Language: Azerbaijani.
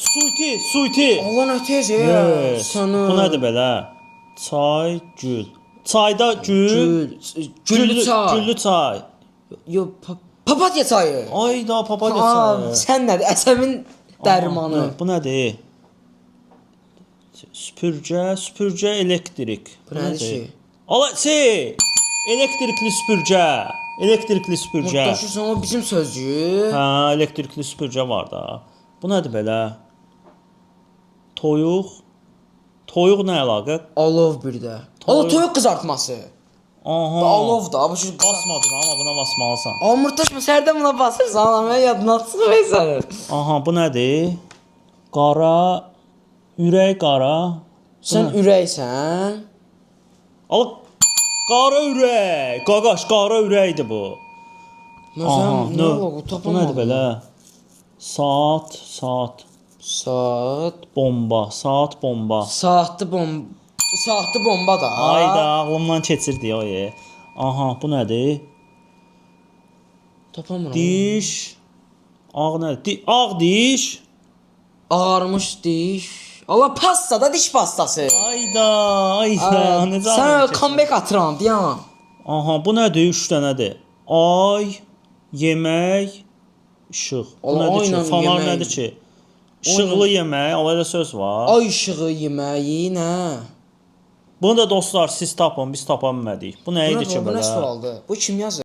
Suiti. Allah nə tez ya. Yes. Sana. Bu nədir belə? Çay, gül. Çayda gül. Güllü çay. Güllü çay. Yo, papatya çayı. Ay da papatya Aa, çayı. sən nədir? Əsəmin dərmanı. Bu nədir? Süpürgə, elektrik. Bu nədir şey? Elektrikli süpürgə. Mutlaşırsan o bizim sözcüyü. Hə, elektrikli süpürgə var da. Bu nədir belə? Toyuq. Toyuq nə əlaqə? Alov bir də. Allah toyuq qızartması. Aha. Alov da, bu şu Basmadın amma buna basmalısan. Amırtaşma sərdə buna basırsan, amma yadına çıxır sənin. Aha, bu nədir? Qara, ürək qara. Sən ürəksən. Al, qara ürək. Qaqaş, qara ürəkdir bu. Məsələn, nə oldu? Bu Tapamadım. nədir belə? Saat. Saat Bomba. Saatlı bomba da. Ayda, ağlımdan keçirdi o ye. Aha, bu nədir? Tapamıram. Diş. Ağ nədir? Ağ diş. Ağarmış diş. Allah pasta da diş pastası. Ayda. Necə? Sən comeback atıram deyəm. Aha, bu nədir? 3 dənədir. Ay, yemək, işıq. Bu Allah, nədir ki? ayla Fanar yemək. nədir ki? İşıqlı yemək, orada söz var. Ay işığı yeməyi nə? Bunu da dostlar siz tapın, biz tapa bilmədik. Bu nə idi ki Bu nə belə? sualdır? Bu kim yazır?